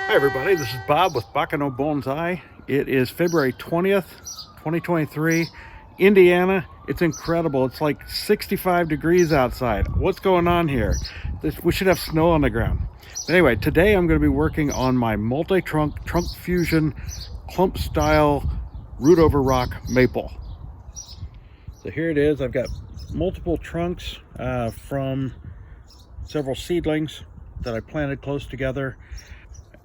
Hi everybody, this is Bob with Bakano Bonsai. It is February 20th, 2023, Indiana. It's incredible. It's like 65 degrees outside. What's going on here? We should have snow on the ground. But anyway, today I'm going to be working on my multi-trunk trunk fusion clump style Root-Over-Rock Maple. So here it is. I've got multiple trunks from several seedlings that I planted close together.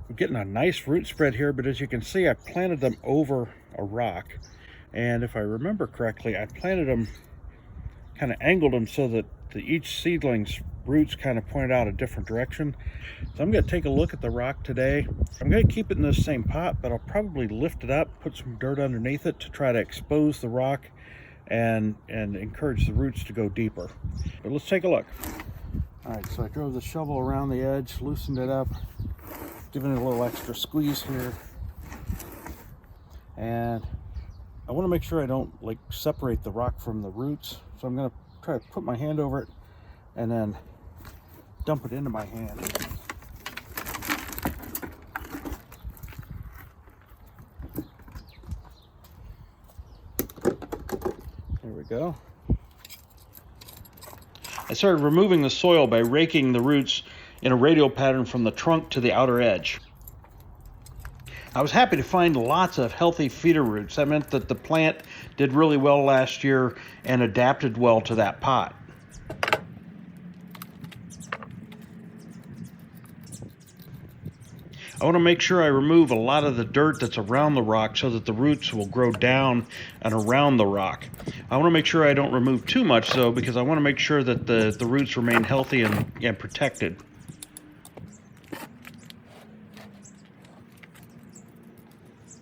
I'm getting a nice root spread here, but as you can see, I planted them over a rock. And if I remember correctly, I planted them, kind of angled them so that each seedling's roots kind of pointed out a different direction. So I'm going to take a look at the rock today. I'm going to keep it in this same pot, but I'll probably lift it up, put some dirt underneath it to try to expose the rock and encourage the roots to go deeper. But let's take a look. All right, so I drove the shovel around the edge, loosened it up, giving it a little extra squeeze here. And I want to make sure I don't like separate the rock from the roots. So I'm going to try to put my hand over it and then dump it into my hand. There we go. I started removing the soil by raking the roots in a radial pattern from the trunk to the outer edge. I was happy to find lots of healthy feeder roots. That meant that the plant did really well last year and adapted well to that pot. I want to make sure I remove a lot of the dirt that's around the rock so that the roots will grow down and around the rock. I want to make sure I don't remove too much though, because I want to make sure that the roots remain healthy and protected.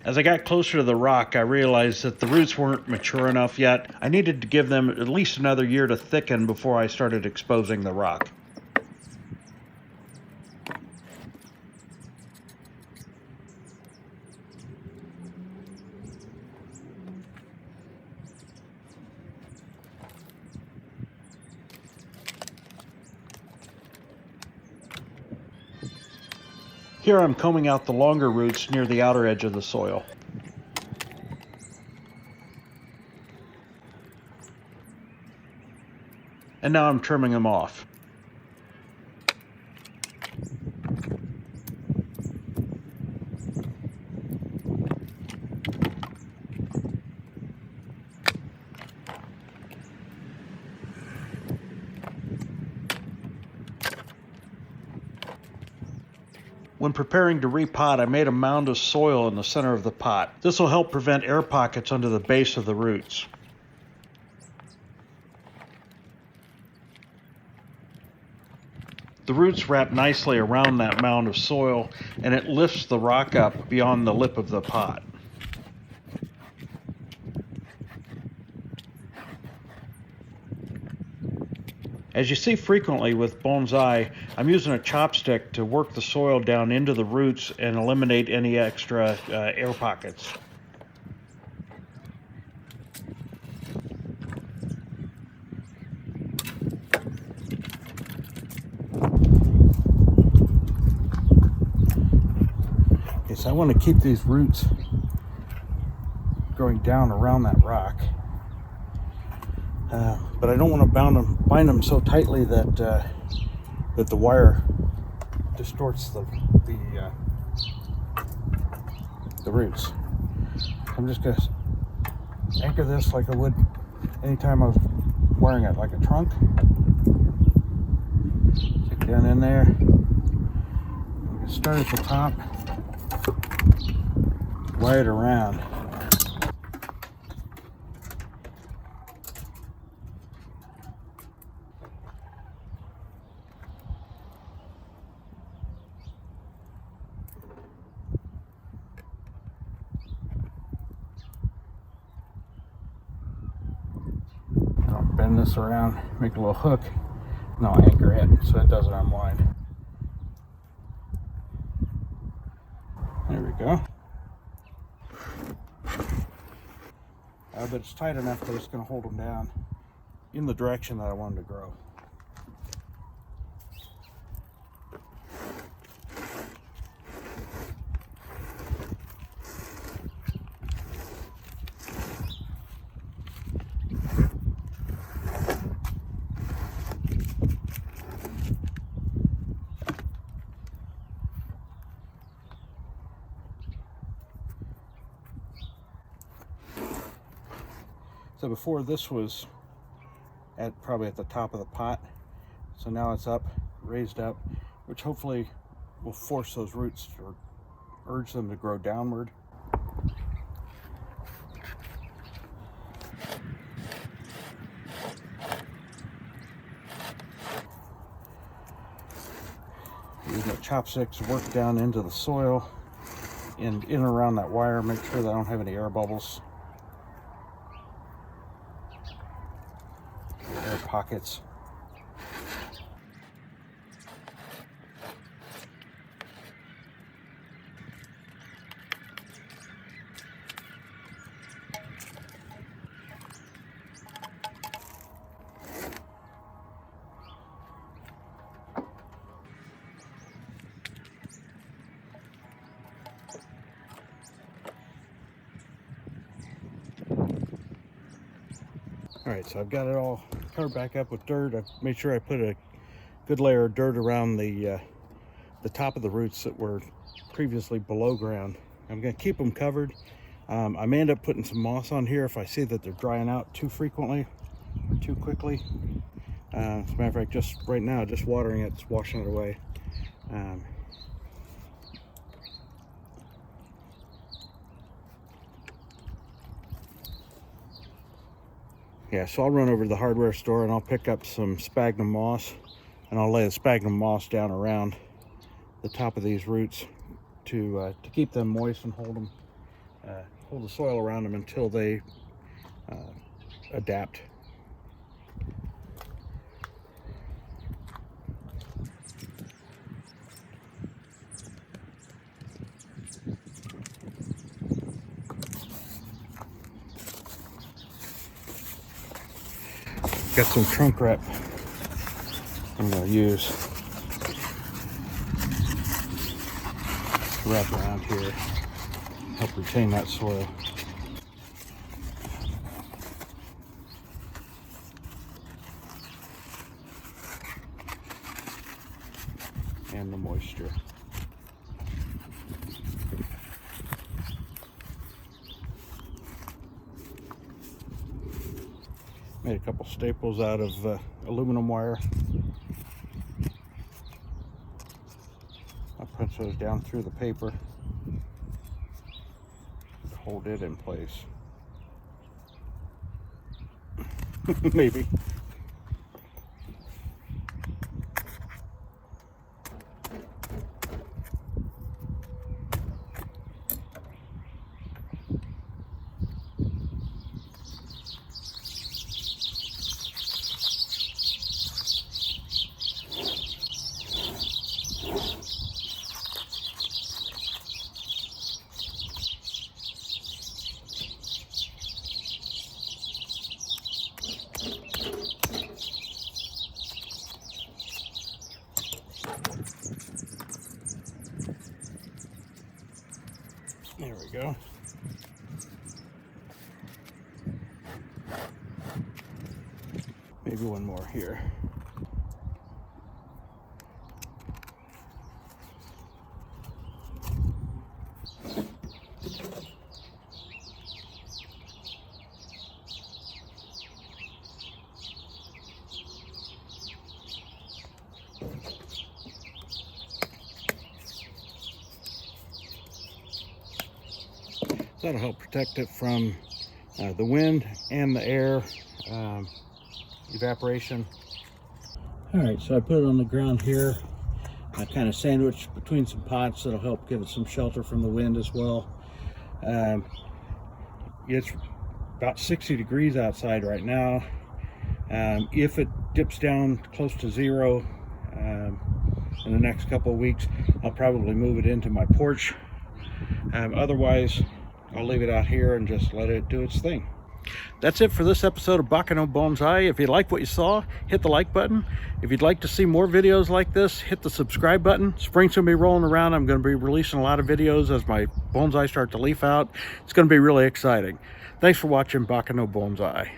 As I got closer to the rock, I realized that the roots weren't mature enough yet. I needed to give them at least another year to thicken before I started exposing the rock. Here I'm combing out the longer roots near the outer edge of the soil. And now I'm trimming them off. When preparing to repot, I made a mound of soil in the center of the pot. This will help prevent air pockets under the base of the roots. The roots wrap nicely around that mound of soil, and it lifts the rock up beyond the lip of the pot. As you see frequently with bonsai, I'm using a chopstick to work the soil down into the roots and eliminate any extra air pockets. Okay, so I want to keep these roots growing down around that rock. But I don't want to bind them so tightly that that the wire distorts the roots. I'm just going to anchor this like I would anytime I was wiring it, like a trunk. Stick it down in there. Start at the top, wire it around. Bend this around, make a little hook, and I'll anchor it so it doesn't unwind. There we go. But it's tight enough that it's going to hold them down in the direction that I want them to grow. So before this was probably at the top of the pot. So now it's up, raised up, which hopefully will force those roots or urge them to grow downward. Using the chopsticks to work down into the soil and in and around that wire, make sure that I don't have any air bubbles, air pockets. All right, so I've got it all covered back up with dirt. I've made sure I put a good layer of dirt around the top of the roots that were previously below ground. I'm going to keep them covered. I may end up putting some moss on here if I see that they're drying out too frequently or too quickly. As a matter of fact, just right now, just watering it, it's washing it away. Yeah, so I'll run over to the hardware store and I'll pick up some sphagnum moss, and I'll lay the sphagnum moss down around the top of these roots to keep them moist and hold the soil around them until they adapt. Got some trunk wrap I'm going to use to wrap around here, help retain that soil. And the moisture. Made a couple staples out of aluminum wire. I'll punch those down through the paper to hold it in place. Maybe. There we go. Maybe one more here. That'll help protect it from the wind and the air evaporation. All right, so I put it on the ground here. I kind of sandwiched between some pots that'll help give it some shelter from the wind as well. It's about 60 degrees outside right now. If it dips down close to zero in the next couple of weeks, I'll probably move it into my porch. Otherwise, I'll leave it out here and just let it do its thing. That's it for this episode of Bakano Bonsai. If you like what you saw, hit the like button. If you'd like to see more videos like this, hit the subscribe button. Spring's gonna be rolling around. I'm gonna be releasing a lot of videos as my bonsai start to leaf out. It's gonna be really exciting. Thanks for watching Bakano Bonsai.